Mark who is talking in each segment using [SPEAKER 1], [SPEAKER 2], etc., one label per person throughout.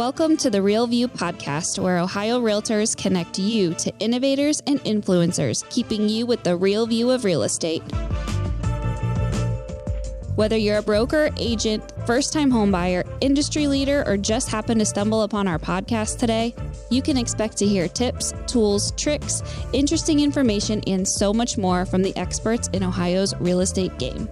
[SPEAKER 1] Welcome to the Real View podcast, where Ohio Realtors connect you to innovators and influencers, keeping you with the real view of real estate. Whether you're a broker, agent, first-time homebuyer, industry leader, or just happen to stumble upon our podcast today, you can expect to hear tips, tools, tricks, interesting information, and so much more from the experts in Ohio's real estate game.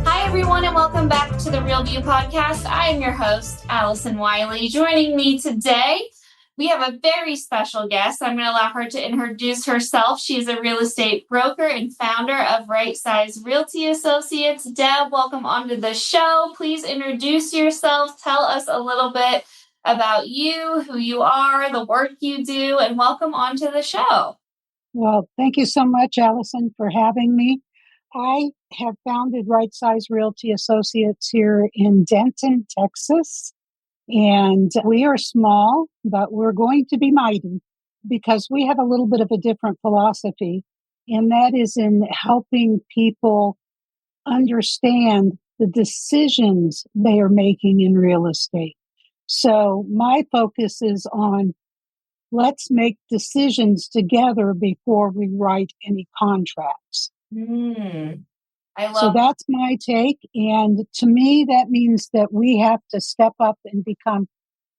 [SPEAKER 1] Hi, everyone, and welcome back to the Real View podcast. I am your host, Allison Wiley. Joining me today, we have a very special guest. I'm going to allow her to introduce herself. She's a real estate broker and founder of Right Size Realty Associates. Deb, welcome onto the show. Please introduce yourself. Tell us a little bit about you, who you are, the work you do, and welcome onto the show.
[SPEAKER 2] Well, thank you so much, Allison, for having me. I have founded Right Size Realty Associates here in Denton, Texas. And we are small, but we're going to be mighty because we have a little bit of a different philosophy, and that is in helping people understand the decisions they are making in real estate. So my focus is on let's make decisions together before we write any contracts. So that's my take. And to me, that means that we have to step up and become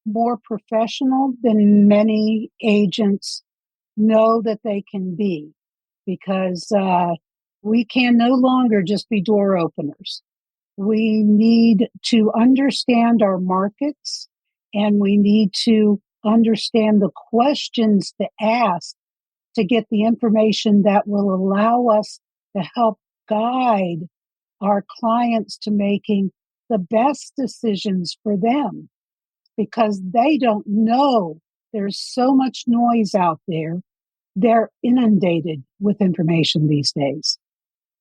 [SPEAKER 2] more professional than many agents know that they can be, because we can no longer just be door openers. We need to understand our markets, and we need to understand the questions to ask to get the information that will allow us to help guide our clients to making the best decisions for them, because they don't know. There's so much noise out there. They're inundated with information these days.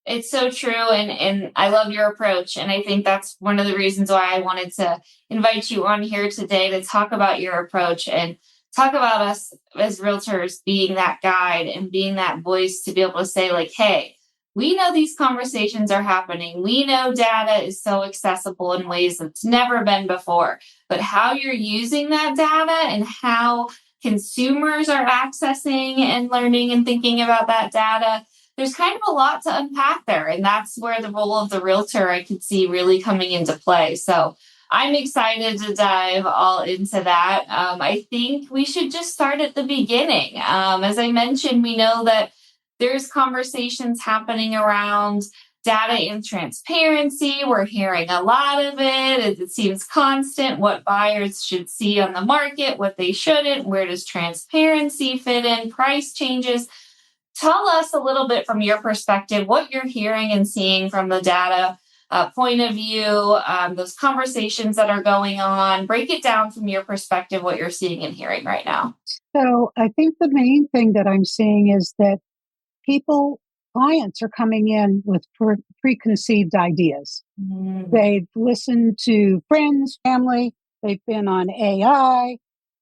[SPEAKER 1] It's so true. And I love your approach. And I think that's one of the reasons why I wanted to invite you on here today to talk about your approach and talk about us as realtors being that guide and being that voice to be able to say, like, hey, we know these conversations are happening. We know data is so accessible in ways that's never been before. But how you're using that data and how consumers are accessing and learning and thinking about that data, there's kind of a lot to unpack there. And that's where the role of the realtor I could see really coming into play. So I'm excited to dive all into that. I think we should just start at the beginning. As I mentioned, we know that there's conversations happening around data and transparency. We're hearing a lot of it. It seems constant, what buyers should see on the market, what they shouldn't. Where does transparency fit in? Price changes. Tell us a little bit from your perspective, what you're hearing and seeing from the data point of view, those conversations that are going on. Break it down from your perspective, what you're seeing and hearing right now.
[SPEAKER 2] So I think the main thing that I'm seeing is that clients are coming in with preconceived ideas. They've listened to friends, family. They've been on AI.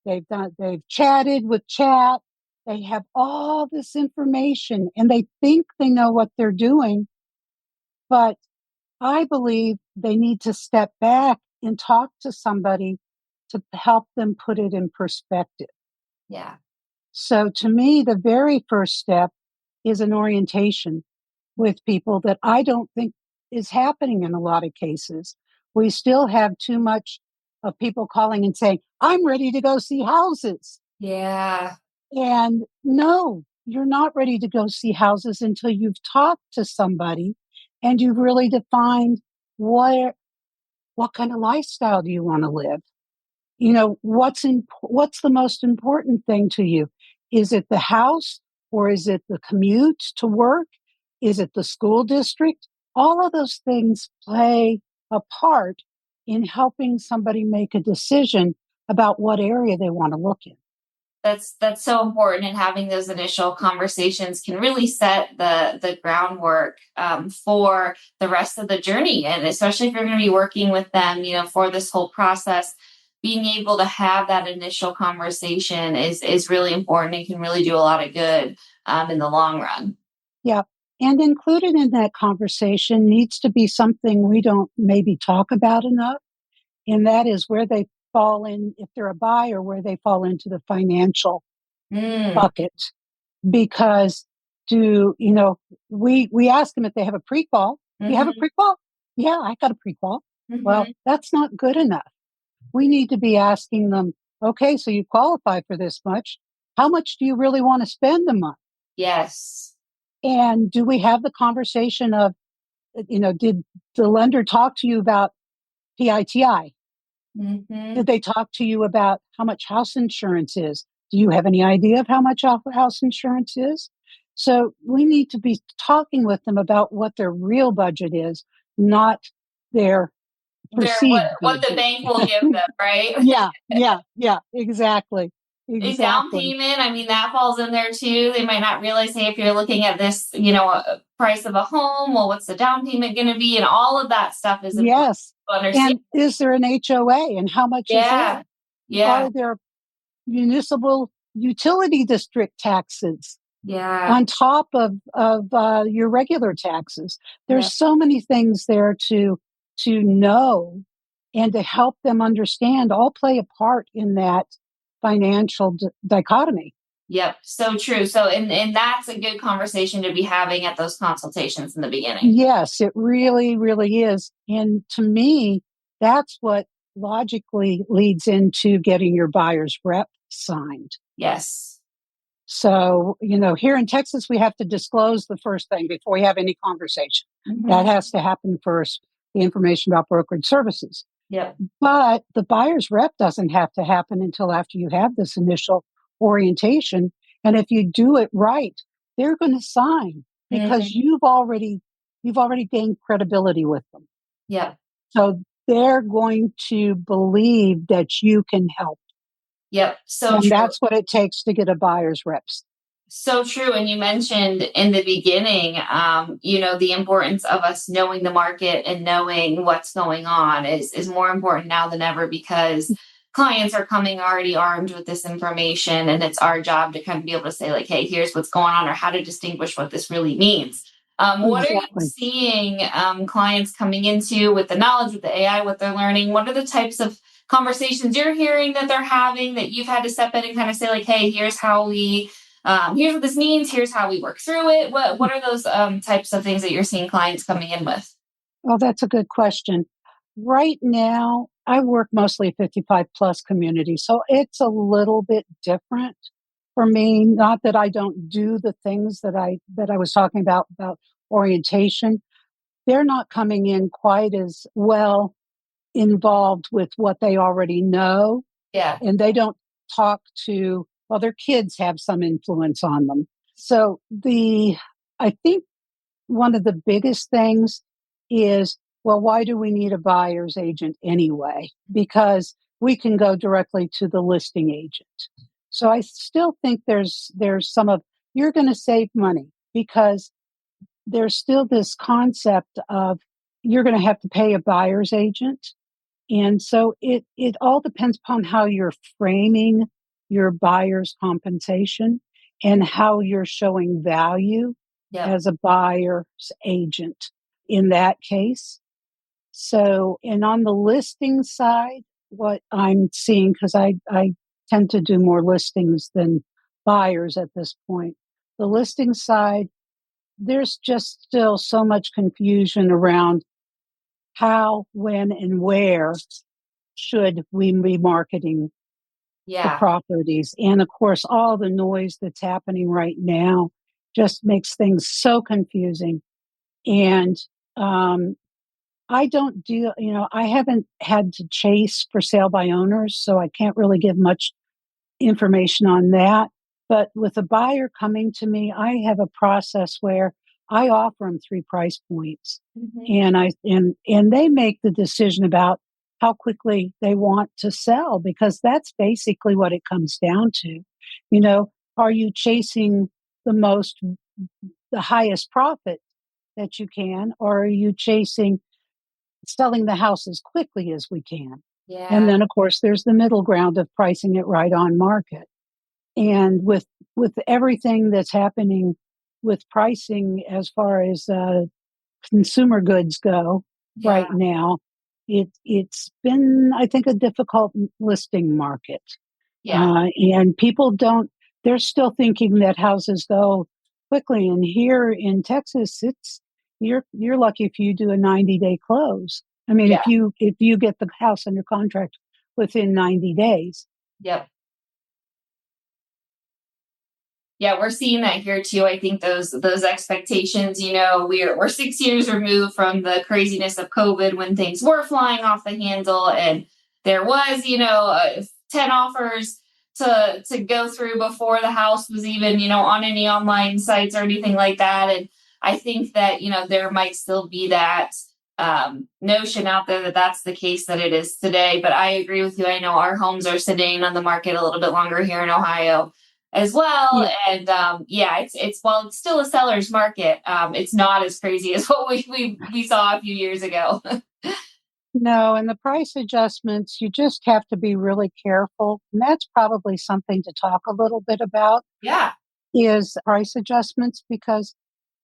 [SPEAKER 2] They've chatted with chat. They have all this information and they think they know what they're doing. But I believe they need to step back and talk to somebody to help them put it in perspective.
[SPEAKER 1] Yeah.
[SPEAKER 2] So to me, the very first step is an orientation with people that I don't think is happening in a lot of cases. We still have too much of people calling and saying, I'm ready to go see houses.
[SPEAKER 1] Yeah.
[SPEAKER 2] And no, you're not ready to go see houses until you've talked to somebody and you've really defined what kind of lifestyle do you want to live? You know, what's the most important thing to you? Is it the house, or is it the commute to work? Is it the school district? All of those things play a part in helping somebody make a decision about what area they want to look in.
[SPEAKER 1] That's so important, and having those initial conversations can really set the groundwork for the rest of the journey. And especially if you're going to be working with them, for this whole process, being able to have that initial conversation is really important and can really do a lot of good in the long run.
[SPEAKER 2] Yeah. And included in that conversation needs to be something we don't maybe talk about enough. And that is where they fall in, if they're a buyer, where they fall into the financial bucket. Because we ask them if they have a pre-qual. You have a pre-qual? Yeah, I got a pre-qual. Well, that's not good enough. We need to be asking them, okay, so you qualify for this much. How much do you really want to spend a month?
[SPEAKER 1] Yes.
[SPEAKER 2] And do we have the conversation of, did the lender talk to you about PITI? Did they talk to you about how much house insurance is? Do you have any idea of how much house insurance is? So we need to be talking with them about what their real budget is, not their perceived
[SPEAKER 1] What the
[SPEAKER 2] budget.
[SPEAKER 1] bank will give them, right?
[SPEAKER 2] Yeah, exactly.
[SPEAKER 1] A down
[SPEAKER 2] Exactly.
[SPEAKER 1] payment, I mean, that falls in there too. They might not realize, hey, if you're looking at this, price of a home, well, what's the down payment going to be? And all of that stuff is important
[SPEAKER 2] Yes.
[SPEAKER 1] to understand.
[SPEAKER 2] And is there an HOA and how much is
[SPEAKER 1] Yeah.
[SPEAKER 2] it?
[SPEAKER 1] Yeah.
[SPEAKER 2] Are there municipal utility district taxes
[SPEAKER 1] Yeah.
[SPEAKER 2] on top of your regular taxes?
[SPEAKER 1] Yeah.
[SPEAKER 2] There's so many things there to know and to help them understand, all play a part in that financial dichotomy.
[SPEAKER 1] Yep. So true. So, and that's a good conversation to be having at those consultations in the beginning.
[SPEAKER 2] Yes, it really, really is. And to me, that's what logically leads into getting your buyer's rep signed.
[SPEAKER 1] Yes.
[SPEAKER 2] So, here in Texas, we have to disclose the first thing before we have any conversation. That has to happen first, the information about brokerage services.
[SPEAKER 1] Yep.
[SPEAKER 2] But the buyer's rep doesn't have to happen until after you have this initial orientation. And if you do it right, they're going to sign because you've already gained credibility with them.
[SPEAKER 1] Yep.
[SPEAKER 2] So they're going to believe that you can help.
[SPEAKER 1] Yep. So
[SPEAKER 2] And
[SPEAKER 1] true.
[SPEAKER 2] that's what it takes to get a buyer's reps.
[SPEAKER 1] So true. And you mentioned in the beginning, the importance of us knowing the market and knowing what's going on is more important now than ever, because clients are coming already armed with this information, and it's our job to kind of be able to say, like, hey, here's what's going on, or how to distinguish what this really means. What are you seeing clients coming into with the knowledge, with the AI, what they're learning? What are the types of conversations you're hearing that they're having that you've had to step in and kind of say, like, hey, here's what this means. Here's how we work through it. What are those types of things that you're seeing clients coming in with?
[SPEAKER 2] Well, that's a good question. Right now, I work mostly 55 plus community, so it's a little bit different for me. Not that I don't do the things that I was talking about orientation. They're not coming in quite as well involved with what they already know.
[SPEAKER 1] Yeah.
[SPEAKER 2] And they don't talk to, well, their kids have some influence on them. So I think one of the biggest things is, well, why do we need a buyer's agent anyway? Because we can go directly to the listing agent. So I still think there's you're going to save money, because there's still this concept of you're going to have to pay a buyer's agent. And so it all depends upon how you're framing your buyer's compensation and how you're showing value as a buyer's agent in that case. So, and on the listing side, what I'm seeing, because I tend to do more listings than buyers at this point, the listing side, there's just still so much confusion around how, when, and where should we be marketing the properties. And of course, all the noise that's happening right now just makes things so confusing. And I don't do, I haven't had to chase for sale by owners, so I can't really give much information on that. But with a buyer coming to me, I have a process where I offer them 3 price points, and they make the decision about how quickly they want to sell, because that's basically what it comes down to. Are you chasing the highest profit that you can, or are you chasing selling the house as quickly as we can?
[SPEAKER 1] Yeah.
[SPEAKER 2] And then, of course, there's the middle ground of pricing it right on market. And with everything that's happening with pricing as far as consumer goods go right now, it's been, I think, a difficult listing market.
[SPEAKER 1] Yeah.
[SPEAKER 2] And people they're still thinking that houses go quickly. And here in Texas, you're lucky if you do a 90-day close. I mean,
[SPEAKER 1] Yeah.
[SPEAKER 2] if you get the house under contract within 90 days.
[SPEAKER 1] Yep. Yeah, we're seeing that here too. I think those expectations, we're 6 years removed from the craziness of COVID when things were flying off the handle, and there was, 10 offers to go through before the house was even, on any online sites or anything like that. And I think that, there might still be that notion out there that that's the case that it is today. But I agree with you. I know our homes are sitting on the market a little bit longer here in Ohio as well.
[SPEAKER 2] Yeah.
[SPEAKER 1] And it's while it's still a seller's market, it's not as crazy as what we saw a few years ago.
[SPEAKER 2] No, and the price adjustments, you just have to be really careful. And that's probably something to talk a little bit about
[SPEAKER 1] Yeah.
[SPEAKER 2] is price adjustments, because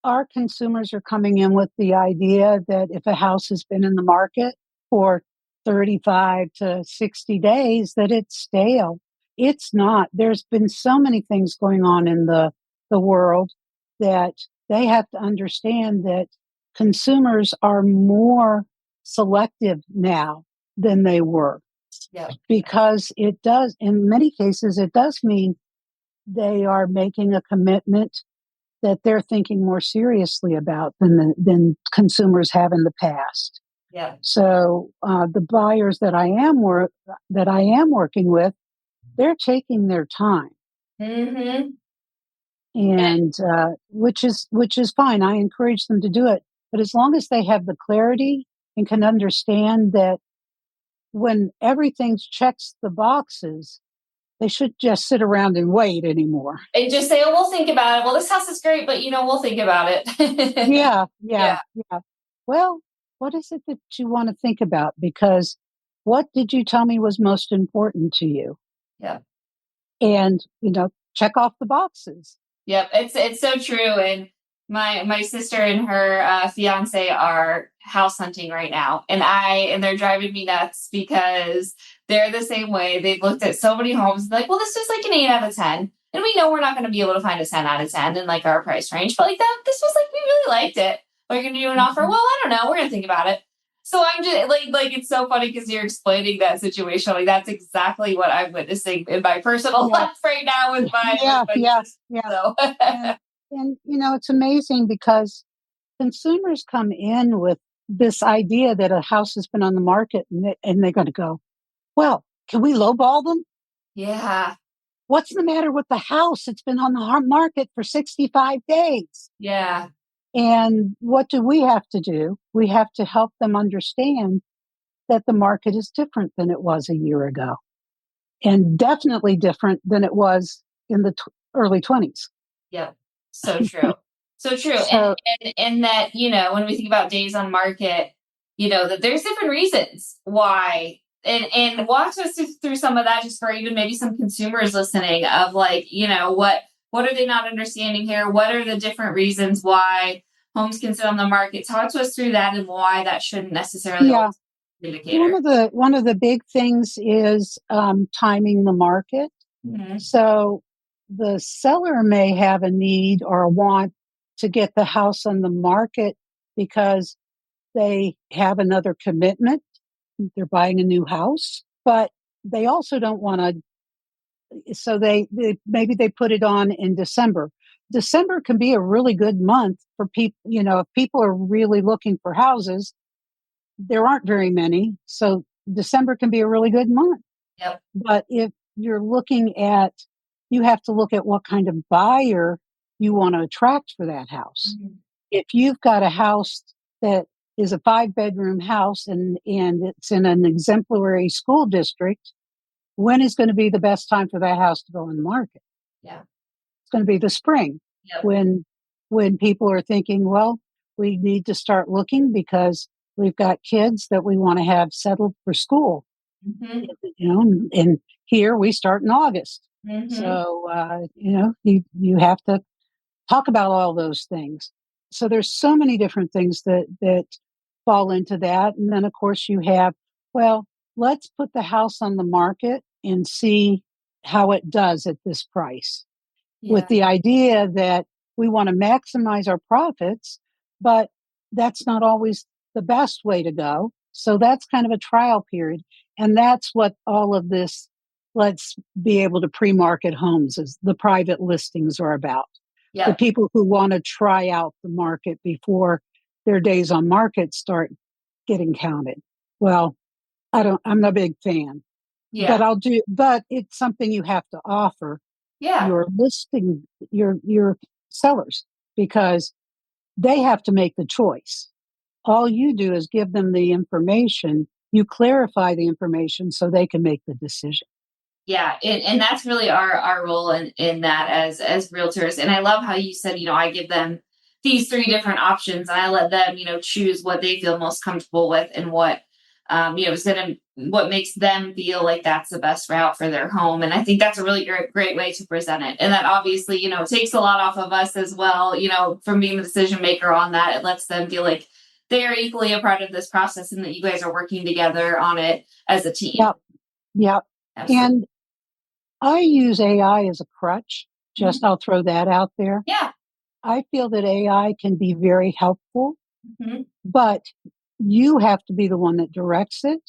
[SPEAKER 2] our consumers are coming in with the idea that if a house has been in the market for 35 to 60 days, that it's stale. It's not. There's been so many things going on in the world that they have to understand that consumers are more selective now than they were,
[SPEAKER 1] Yeah.
[SPEAKER 2] because it does, in many cases, it does mean they are making a commitment that they're thinking more seriously about than consumers have in the past.
[SPEAKER 1] Yeah.
[SPEAKER 2] So the buyers that I am working with, they're taking their time,
[SPEAKER 1] Mm-hmm.
[SPEAKER 2] and which is fine. I encourage them to do it, but as long as they have the clarity and can understand that when everything checks the boxes, they should just sit around and wait anymore.
[SPEAKER 1] And just say, oh, we'll think about it. Well, this house is great, but we'll think about it.
[SPEAKER 2] Yeah,
[SPEAKER 1] Yeah.
[SPEAKER 2] yeah. Well, what is it that you want to think about? Because what did you tell me was most important to you?
[SPEAKER 1] Yeah.
[SPEAKER 2] And, check off the boxes.
[SPEAKER 1] Yep, it's so true. And my sister and her fiance are house hunting right now, and they're driving me nuts because they're the same way. They've looked at so many homes, like, well, this is like an 8 out of 10, and we know we're not going to be able to find a 10 out of 10 in like our price range, but like that, this was like we really liked it. We're going to do an offer. Well, I don't know. We're going to think about it. So I'm just like it's so funny because you're explaining that situation. Like that's exactly what I'm witnessing in my personal life right now with my
[SPEAKER 2] Yeah.
[SPEAKER 1] so
[SPEAKER 2] And it's amazing because consumers come in with this idea that a house has been on the market, and they're going to go, well, can we lowball them?
[SPEAKER 1] yeah,
[SPEAKER 2] What's the matter with the house? It's been on the market for 65 days.
[SPEAKER 1] yeah,
[SPEAKER 2] And what do we have to do? We have to help them understand that the market is different than it was a year ago, and definitely different than it was in the early 20s.
[SPEAKER 1] yeah. So true. So true.
[SPEAKER 2] So,
[SPEAKER 1] And that, when we think about days on market, that there's different reasons why. And walk us through some of that, just for even maybe some consumers listening, of like, what are they not understanding here? What are the different reasons why homes can sit on the market? Talk to us through that and why that shouldn't necessarily
[SPEAKER 2] yeah,
[SPEAKER 1] always be an indicator.
[SPEAKER 2] one of the big things is timing the market.
[SPEAKER 1] Mm-hmm.
[SPEAKER 2] So the seller may have a need or a want to get the house on the market because they have another commitment. They're buying a new house, but they also don't want to. So they maybe they put it on in December. December can be a really good month for people. If people are really looking for houses, there aren't very many. So December can be a really good month.
[SPEAKER 1] Yep.
[SPEAKER 2] But if you're you have to look at what kind of buyer you want to attract for that house.
[SPEAKER 1] Mm-hmm.
[SPEAKER 2] If you've got a house that is a 5-bedroom house and it's in an exemplary school district, when is going to be the best time for that house to go on the market?
[SPEAKER 1] Yeah.
[SPEAKER 2] It's going to be the spring.
[SPEAKER 1] Yep.
[SPEAKER 2] When people are thinking, well, we need to start looking because we've got kids that we want to have settled for school.
[SPEAKER 1] Mm-hmm.
[SPEAKER 2] And here we start in August.
[SPEAKER 1] Mm-hmm.
[SPEAKER 2] So, you have to talk about all those things. So there's so many different things that fall into that. And then, of course, you have, well, let's put the house on the market and see how it does at this price, with
[SPEAKER 1] Yeah.
[SPEAKER 2] the idea that we want to maximize our profits, but that's not always the best way to go. So that's kind of a trial period. And that's what all of this, let's be able to pre-market homes, is the private listings are about. The
[SPEAKER 1] Yep.
[SPEAKER 2] people who want to try out the market before their days on market start getting counted. Well, I'm not a big fan,
[SPEAKER 1] Yeah.
[SPEAKER 2] but it's something you have to offer
[SPEAKER 1] Yeah.
[SPEAKER 2] your listing, your sellers, because they have to make the choice. All you do is give them the information. You clarify the information so they can make the decision.
[SPEAKER 1] Yeah, and that's really our role in that as realtors. And I love how you said, I give them these three different options, and I let them, choose what they feel most comfortable with, and what is going to, what makes them feel like that's the best route for their home. And I think that's a really great way to present it. And that obviously, takes a lot off of us as well, from being the decision maker on that. It lets them feel like they are equally a part of this process, and that you guys are working together on it as a team.
[SPEAKER 2] Yep. Yep.
[SPEAKER 1] Absolutely.
[SPEAKER 2] And I use AI as a crutch. Just, I'll throw that out there.
[SPEAKER 1] Yeah.
[SPEAKER 2] I feel that AI can be very helpful,
[SPEAKER 1] Mm-hmm.
[SPEAKER 2] but you have to be the one that directs it.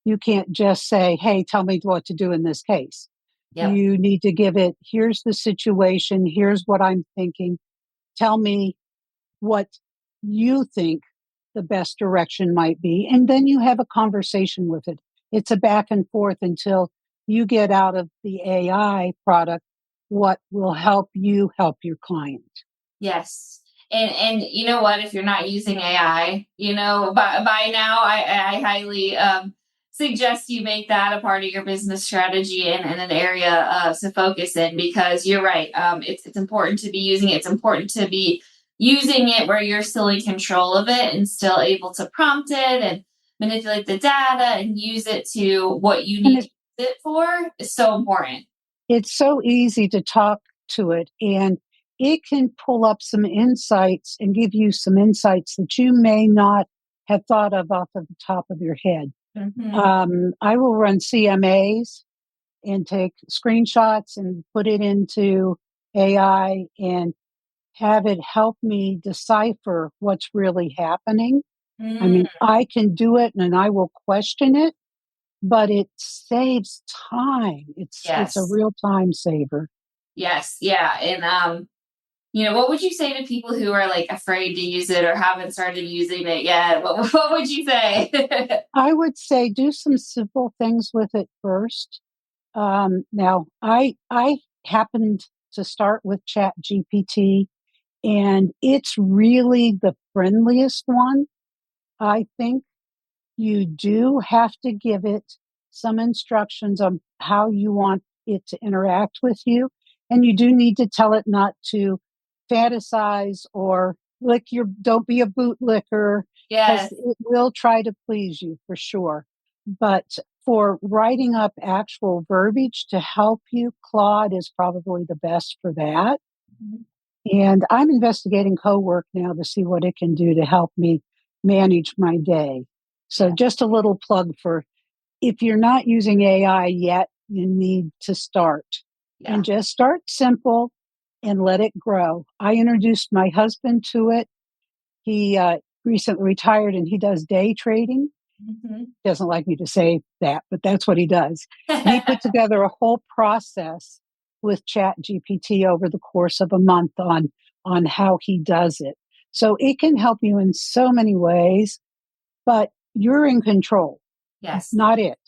[SPEAKER 2] You can't just say, hey, tell me what to do in this case.
[SPEAKER 1] Yep.
[SPEAKER 2] You need to give it, here's the situation, here's what I'm thinking. Tell me what you think the best direction might be. And then you have a conversation with it. It's a back and forth until you get out of the AI product what will help you help your client.
[SPEAKER 1] Yes. And you know what? If you're not using AI, by now, I highly suggest you make that a part of your business strategy, and an area to focus in, because you're right. It's important to be using it. It's important to be using it where you're still in control of it and still able to prompt it and manipulate the data and use it to what you
[SPEAKER 2] And
[SPEAKER 1] need to use it for is so important.
[SPEAKER 2] it's so easy to talk to it, and it can pull up some insights and give you some insights that you may not have thought of off of the top of your head.
[SPEAKER 1] Mm-hmm.
[SPEAKER 2] I will run CMAs and take screenshots and put it into AI and have it help me decipher what's really happening. I
[SPEAKER 1] Mm,
[SPEAKER 2] mean, I can do it and I will question it, but it saves time. It's a
[SPEAKER 1] yes.
[SPEAKER 2] real time saver.
[SPEAKER 1] Yes. Yeah. And, what would you say to people who are like afraid to use it or haven't started using it yet? What would you say?
[SPEAKER 2] I would say do some simple things with it first. Now, I happened to start with Chat GPT, and it's really the friendliest one. I think you do have to give it some instructions on how you want it to interact with you. And you do need to tell it not to fantasize or don't be a bootlicker, because
[SPEAKER 1] Yes.
[SPEAKER 2] it will try to please you for sure. But for writing up actual verbiage to help you, Claude is probably the best for that. And I'm investigating co-work now to see what it can do to help me manage my day. So
[SPEAKER 1] Yeah.
[SPEAKER 2] just a little plug for, if you're not using AI yet, you need to start,
[SPEAKER 1] Yeah.
[SPEAKER 2] and just start simple and let it grow. I introduced my husband to it. He recently retired and he does day trading.
[SPEAKER 1] Mm-hmm.
[SPEAKER 2] Doesn't like me to say that, but that's what he does. And he put together a whole process with Chat GPT over the course of a month on how he does it. So it can help you in so many ways, but you're in control,
[SPEAKER 1] Yes.
[SPEAKER 2] not it.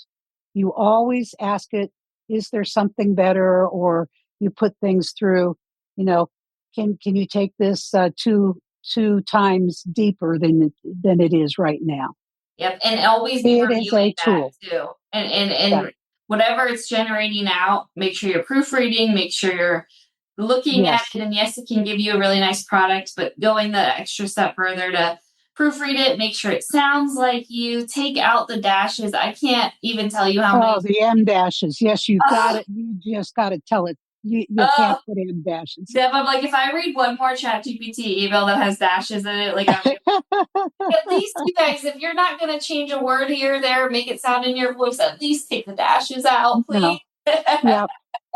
[SPEAKER 2] You always ask it, is there something better? Or you put things through, you know, can you take this two times deeper than it is right now?
[SPEAKER 1] Yep. And always be
[SPEAKER 2] It is a
[SPEAKER 1] reviewing that
[SPEAKER 2] tool.
[SPEAKER 1] too. And
[SPEAKER 2] Yeah.
[SPEAKER 1] whatever it's generating out, make sure you're proofreading, make sure you're looking at
[SPEAKER 2] Yes.
[SPEAKER 1] it. And yes, it can give you a really nice product, but going the extra step further to proofread it, make sure it sounds like you, take out the dashes. I can't even tell you how many.
[SPEAKER 2] Oh, the M dashes. Yes, you got
[SPEAKER 1] Oh,
[SPEAKER 2] it. You just got to tell it. You can't
[SPEAKER 1] Oh,
[SPEAKER 2] put in dashes.
[SPEAKER 1] Deb, I'm like, if I read one more ChatGPT email that has dashes in it, like, at least you guys, if you're not going to change a word here or there, make it sound in your voice, at least take the dashes out, please.
[SPEAKER 2] No. Yep.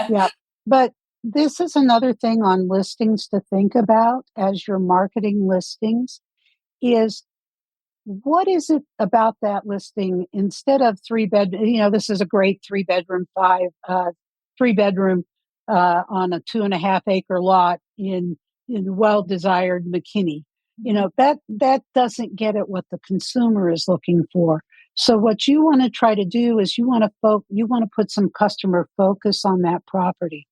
[SPEAKER 2] Yep. But this is another thing on listings to think about as you're marketing listings is what is it about that listing instead of this is a great 3 bedroom, 3 bedroom on a 2.5 acre lot in well-desired McKinney. That doesn't get at what the consumer is looking for. So what you want to try to do is you want to put some customer focus on that property.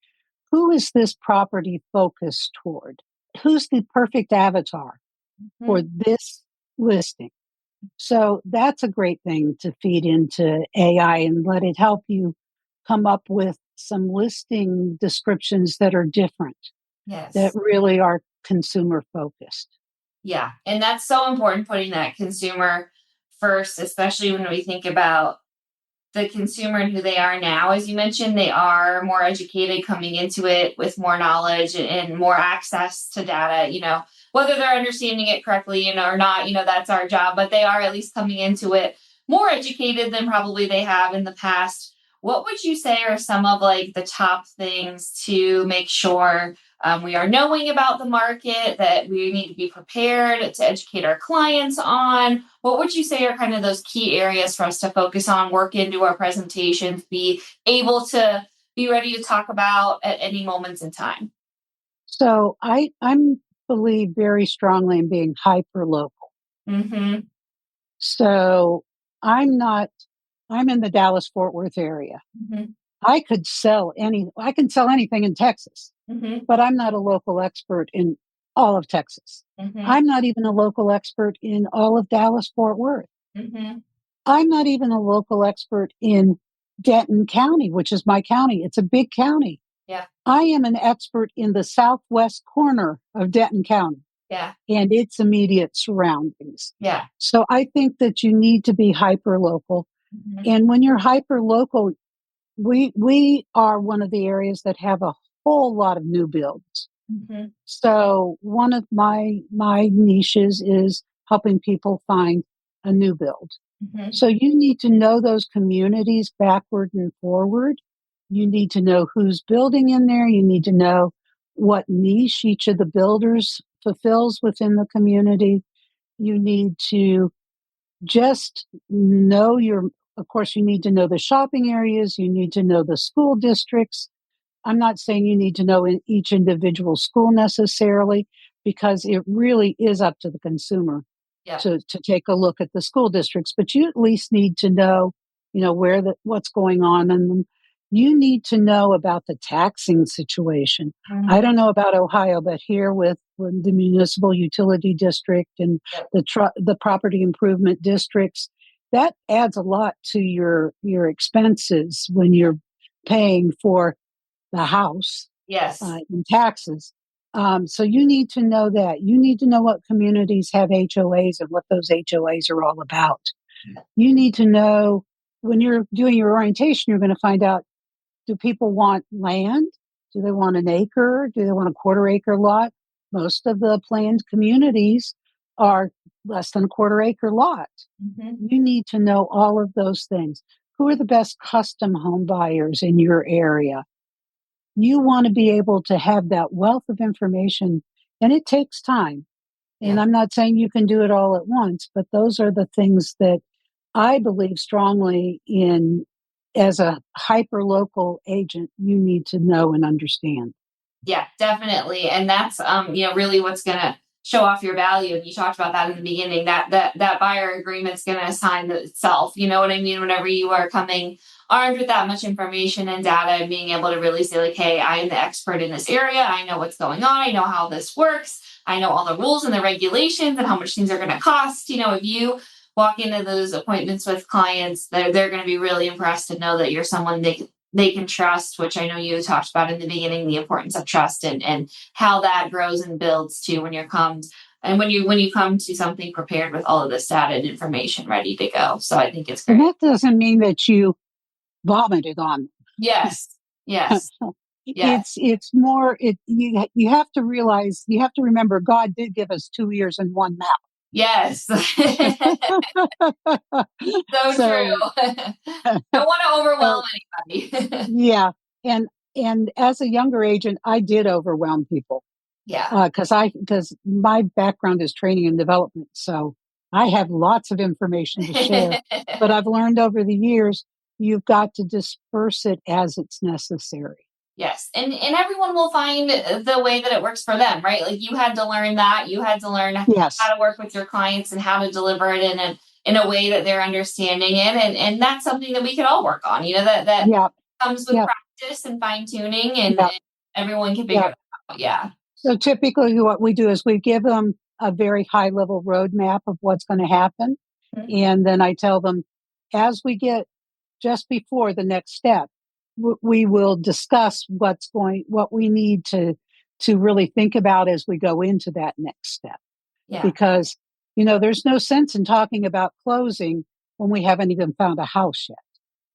[SPEAKER 2] Who is this property focused toward? Who's the perfect avatar for this listing? So that's a great thing to feed into AI and let it help you come up with some listing descriptions that are different,
[SPEAKER 1] Yes.
[SPEAKER 2] that really are consumer focused.
[SPEAKER 1] Yeah. And that's so important, putting that consumer first, especially when we think about the consumer and who they are now. As you mentioned, they are more educated coming into it with more knowledge and more access to data, whether they're understanding it correctly, or not, that's our job, but they are at least coming into it more educated than probably they have in the past. What would you say are some of like the top things to make sure we are knowing about the market, that we need to be prepared to educate our clients on? What would you say are kind of those key areas for us to focus on, work into our presentations, be able to be ready to talk about at any moments in time?
[SPEAKER 2] So I'm believe very strongly in being hyper local.
[SPEAKER 1] Mm-hmm.
[SPEAKER 2] So I'm in the Dallas Fort Worth area.
[SPEAKER 1] Mm-hmm.
[SPEAKER 2] I can sell anything in Texas,
[SPEAKER 1] Mm-hmm.
[SPEAKER 2] but I'm not a local expert in all of Texas.
[SPEAKER 1] Mm-hmm.
[SPEAKER 2] I'm not even a local expert in all of Dallas Fort Worth.
[SPEAKER 1] Mm-hmm.
[SPEAKER 2] I'm not even a local expert in Denton County, which is my county. It's a big county.
[SPEAKER 1] Yeah.
[SPEAKER 2] I am an expert in the southwest corner of Denton County.
[SPEAKER 1] Yeah.
[SPEAKER 2] And its immediate surroundings.
[SPEAKER 1] Yeah.
[SPEAKER 2] So I think that you need to be hyper local.
[SPEAKER 1] Mm-hmm.
[SPEAKER 2] And when you're hyper local, we are one of the areas that have a whole lot of new builds.
[SPEAKER 1] Mm-hmm.
[SPEAKER 2] So one of my niches is helping people find a new build.
[SPEAKER 1] Mm-hmm.
[SPEAKER 2] So you need to know those communities backward and forward. You need to know who's building in there. You need to know what niche each of the builders fulfills within the community. You need to just know of course, you need to know the shopping areas. You need to know the school districts. I'm not saying you need to know in each individual school necessarily, because it really is up to the consumer to take a look at the school districts, but you at least need to know, what's going on in them. You need to know about the taxing situation.
[SPEAKER 1] Mm-hmm.
[SPEAKER 2] I don't know about Ohio, but here with the municipal utility district and the property improvement districts, that adds a lot to your expenses when you're paying for the house.
[SPEAKER 1] Yes.
[SPEAKER 2] In taxes. So you need to know that. You need to know what communities have HOAs and what those HOAs are all about. You need to know when you're doing your orientation, you're going to find out, do people want land? Do they want an acre? Do they want a 1/4 acre lot? Most of the planned communities are less than a 1/4 acre lot.
[SPEAKER 1] Mm-hmm.
[SPEAKER 2] You need to know all of those things. Who are the best custom home buyers in your area? You want to be able to have that wealth of information, and it takes time. And I'm not saying you can do it all at once, but those are the things that I believe strongly in. As a hyper local agent, you need to know and understand.
[SPEAKER 1] Yeah, definitely. And that's, really what's going to show off your value. And you talked about that in the beginning, that buyer agreement's going to assign itself. You know what I mean? Whenever you are coming armed with that much information and data and being able to really say like, hey, I am the expert in this area. I know what's going on. I know how this works. I know all the rules and the regulations and how much things are going to cost. If you walk into those appointments with clients, they're going to be really impressed to know that you're someone they can trust, which I know you talked about in the beginning, the importance of trust and how that grows and builds too when you come to something prepared with all of this data and information ready to go. So I think it's great.
[SPEAKER 2] And that doesn't mean that you vomited on them.
[SPEAKER 1] Yes. Yes. Yeah.
[SPEAKER 2] It's more, you have to realize, you have to remember God did give us 2 ears and one mouth.
[SPEAKER 1] Yes. So
[SPEAKER 2] So,
[SPEAKER 1] true. Don't want to overwhelm
[SPEAKER 2] so
[SPEAKER 1] anybody.
[SPEAKER 2] yeah. And as a younger agent, I did overwhelm people.
[SPEAKER 1] Yeah.
[SPEAKER 2] Because my background is training and development. So I have lots of information to share, but I've learned over the years, you've got to disperse it as it's necessary.
[SPEAKER 1] Yes. And everyone will find the way that it works for them, right? Like you had to learn that. You had to learn
[SPEAKER 2] Yes.
[SPEAKER 1] how to work with your clients and how to deliver it in a way that they're understanding it. And that's something that we could all work on, that
[SPEAKER 2] Yep.
[SPEAKER 1] comes with
[SPEAKER 2] Yep.
[SPEAKER 1] practice and fine tuning and
[SPEAKER 2] Yep.
[SPEAKER 1] everyone can figure
[SPEAKER 2] Yep.
[SPEAKER 1] that out. Yeah.
[SPEAKER 2] So typically what we do is we give them a very high level roadmap of what's going to happen.
[SPEAKER 1] Mhm.
[SPEAKER 2] And then I tell them, as we get just before the next step, we will discuss what we need to really think about as we go into that next step.
[SPEAKER 1] Yeah.
[SPEAKER 2] Because, there's no sense in talking about closing when we haven't even found a house yet.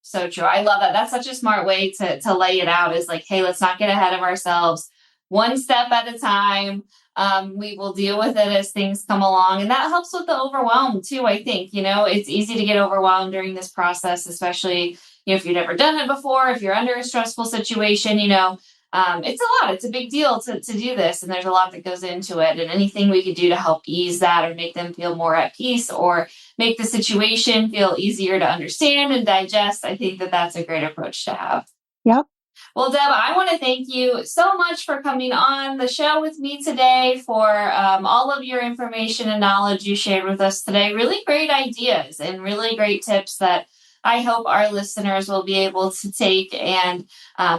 [SPEAKER 1] So true. I love that. That's such a smart way to lay it out, is like, hey, let's not get ahead of ourselves. One step at a time. We will deal with it as things come along. And that helps with the overwhelm too, I think. It's easy to get overwhelmed during this process, especially, if you've never done it before, if you're under a stressful situation, it's a lot. It's a big deal to do this. And there's a lot that goes into it. And anything we could do to help ease that or make them feel more at peace or make the situation feel easier to understand and digest, I think that that's a great approach to have.
[SPEAKER 2] Yep.
[SPEAKER 1] Well, Deb, I want to thank you so much for coming on the show with me today, for all of your information and knowledge you shared with us today. Really great ideas and really great tips that I hope our listeners will be able to take and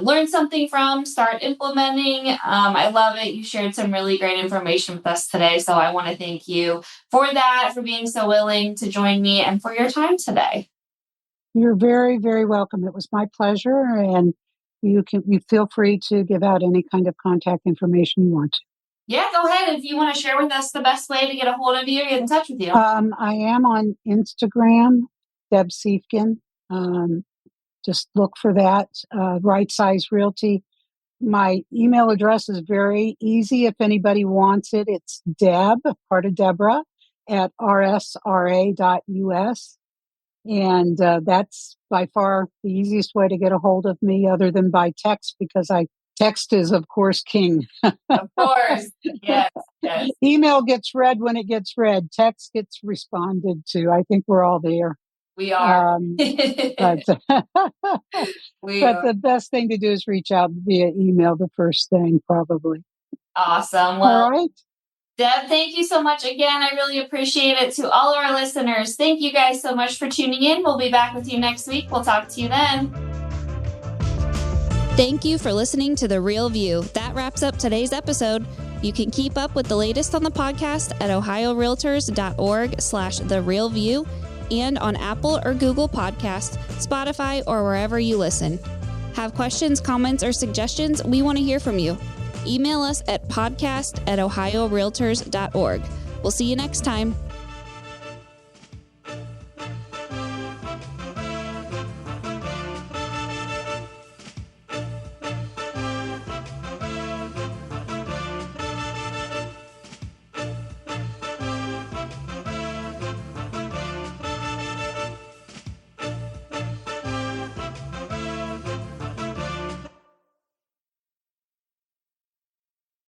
[SPEAKER 1] learn something from, start implementing. I love it. You shared some really great information with us today. So I want to thank you for that, for being so willing to join me, and for your time today.
[SPEAKER 2] You're very, very welcome. It was my pleasure. And you feel free to give out any kind of contact information you want to.
[SPEAKER 1] Yeah, go ahead. If you want to share with us the best way to get a hold of you or get in touch with you.
[SPEAKER 2] I am on Instagram, Deb Siefkin. Just look for that. Right Size Realty. My email address is very easy if anybody wants it. It's Deb, part of Deborah, at rsra.us. And that's by far the easiest way to get a hold of me, other than by text, because text is, of course, king.
[SPEAKER 1] Of course. Yes.
[SPEAKER 2] Email gets read when it gets read. Text gets responded to. I think we're all there.
[SPEAKER 1] We are.
[SPEAKER 2] But the best thing to do is reach out via email the first thing, probably.
[SPEAKER 1] Awesome. Well,
[SPEAKER 2] all right.
[SPEAKER 1] Deb, thank you so much again. I really appreciate it. To all of our listeners, thank you guys so much for tuning in. We'll be back with you next week. We'll talk to you then. Thank you for listening to The Real View. That wraps up today's episode. You can keep up with the latest on the podcast at ohiorealtors.org/therealview and on Apple or Google Podcasts, Spotify, or wherever you listen. Have questions, comments, or suggestions? We want to hear from you. Email us at podcast@ohiorealtors.org. We'll see you next time.